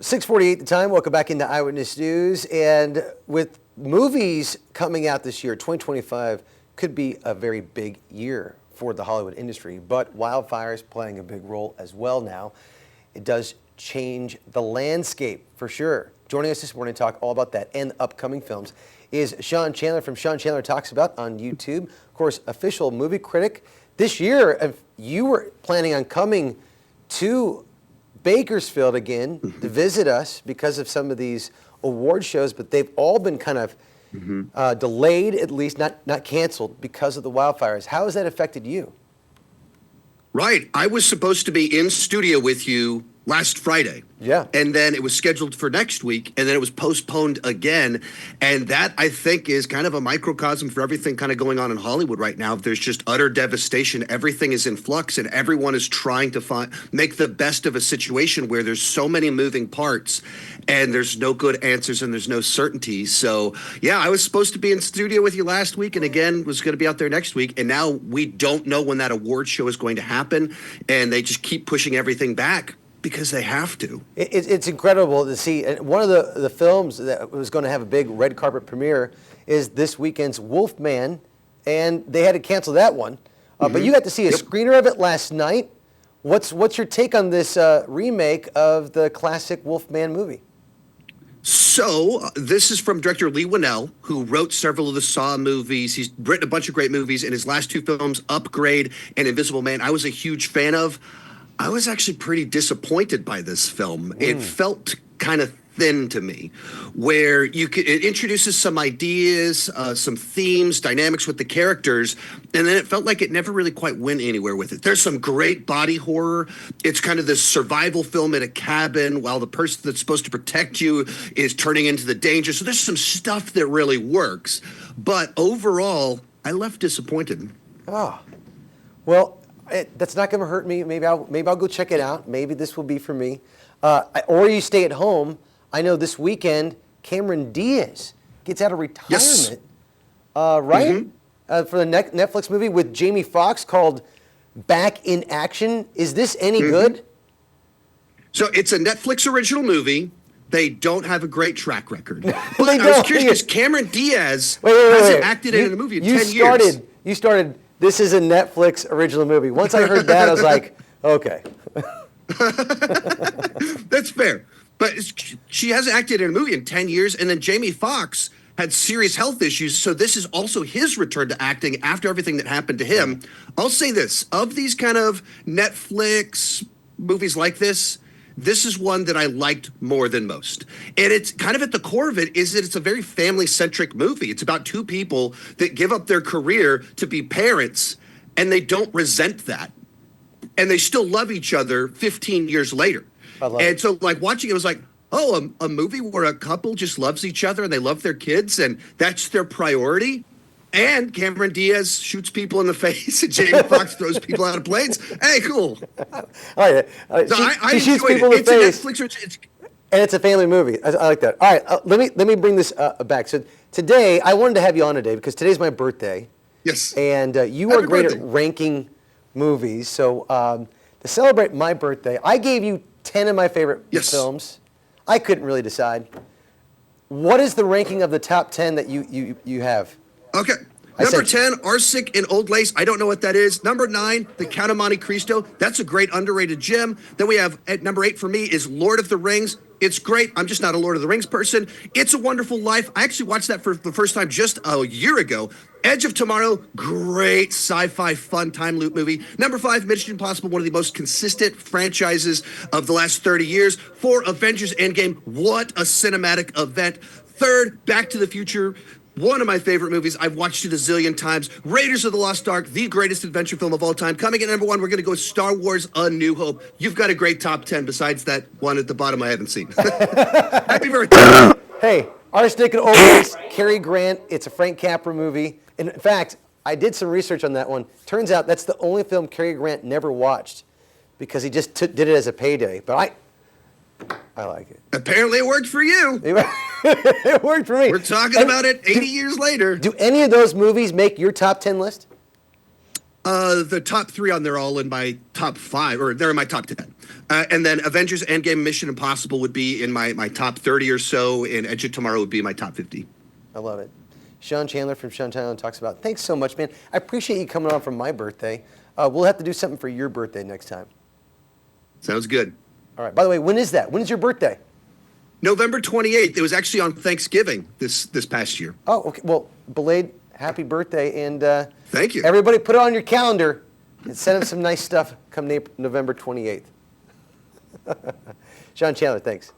6:48 the time. Welcome back into Eyewitness News. And with movies coming out this year, 2025 could be a very big year for the Hollywood industry. But wildfires playing a big role as well now. It does change the landscape for sure. Joining us this morning to talk all about that and upcoming films is Sean Chandler from Sean Chandler Talks About on YouTube. Of course, official movie critic. This year, you were planning on coming to Bakersfield again to visit us because of some of these award shows, but they've all been kind of delayed, at least not canceled, because of the wildfires. How has that affected you? Right. I was supposed to be in studio with you last Friday. Yeah. And then it was scheduled for next week, and then it was postponed again. And that, I think, is kind of a microcosm for everything kind of going on in Hollywood right now. There's just utter devastation. Everything is in flux, and everyone is trying to make the best of a situation where there's so many moving parts, and there's no good answers, and there's no certainty. So, yeah, I was supposed to be in studio with you last week, and again, was going to be out there next week. And now we don't know when that award show is going to happen, and they just keep pushing everything back. Because they have to. It's incredible to see. And one of the films that was going to have a big red carpet premiere is this weekend's Wolfman, and they had to cancel that one. But you got to see a screener of it last night. What's your take on this remake of the classic Wolfman movie? So this is from director Leigh Whannell, who wrote several of the Saw movies. He's written a bunch of great movies. In his last two films, Upgrade and Invisible Man, I was a huge fan of. I was actually pretty disappointed by this film. It felt kind of thin to me, where it introduces some ideas, some themes, dynamics with the characters, and then it felt like it never really quite went anywhere with it. There's some great body horror. It's kind of this survival film in a cabin while the person that's supposed to protect you is turning into the danger. So there's some stuff that really works. But overall, I left disappointed. Oh, well, that's not going to hurt me. Maybe I'll go check it out. Maybe this will be for me. Or you stay at home. I know this weekend Cameron Diaz gets out of retirement, right? For the Netflix movie with Jamie Foxx called Back in Action. Is this any good? So it's a Netflix original movie. They don't have a great track record. But I was curious because Cameron Diaz hasn't acted in a movie in 10 years. You started. This is a Netflix original movie. Once I heard that, I was like, okay. That's fair. But she hasn't acted in a movie in 10 years. And then Jamie Foxx had serious health issues. So this is also his return to acting after everything that happened to him. I'll say this. Of these kind of Netflix movies like this is one that I liked more than most. And it's kind of at the core of it is that it's a very family-centric movie. It's about two people that give up their career to be parents, and they don't resent that. And they still love each other 15 years later. And so, like, watching it was like, oh, a movie where a couple just loves each other and they love their kids, and that's their priority. And Cameron Diaz shoots people in the face, and Jamie Foxx throws people out of planes. Hey, cool. All right. So I shoots enjoyed people it. in the face. It's And it's a family movie. I like that. All right, let me bring this back. So today, I wanted to have you on today because today's my birthday. Yes. And you are great at ranking movies. So to celebrate my birthday, I gave you 10 of my favorite films. I couldn't really decide. What is the ranking of the top 10 that you have? Okay. Number 10, Arsenic and Old Lace. I don't know what that is. Number 9, The Count of Monte Cristo. That's a great underrated gem. Then we have at number 8 for me is Lord of the Rings. It's great. I'm just not a Lord of the Rings person. It's a Wonderful Life. I actually watched that for the first time just a year ago. Edge of Tomorrow, great sci-fi fun time loop movie. Number 5, Mission Impossible, one of the most consistent franchises of the last 30 years. 4, Avengers Endgame. What a cinematic event. 3rd, Back to the Future. One of my favorite movies. I've watched it a zillion times. Raiders of the Lost Ark, the greatest adventure film of all time. Coming in number 1, we're going to go Star Wars A New Hope. You've got a great top 10 besides that one at the bottom I haven't seen. Happy birthday. Hey, Arsenic and Old Lace, Cary Grant. It's a Frank Capra movie. And in fact, I did some research on that one. Turns out that's the only film Cary Grant never watched because he just did it as a payday. But I like it. Apparently it worked for you. It worked for me. We're talking about it 80 years later. Do any of those movies make your top 10 list? The top 3 on there all in my top 5, or they're in my top 10. And then Avengers, Endgame, Mission Impossible would be in my top 30 or so, and Edge of Tomorrow would be my top 50. I love it. Sean Chandler from Sean Chandler Talks About. Thanks so much, man. I appreciate you coming on for my birthday. We'll have to do something for your birthday next time. Sounds good. All right. By the way, when is that? When is your birthday? November 28th. It was actually on Thanksgiving this past year. Oh, okay. Well, belated happy birthday, and Thank you. Everybody, put it on your calendar and send us some nice stuff come November 28th. Sean Chandler, thanks.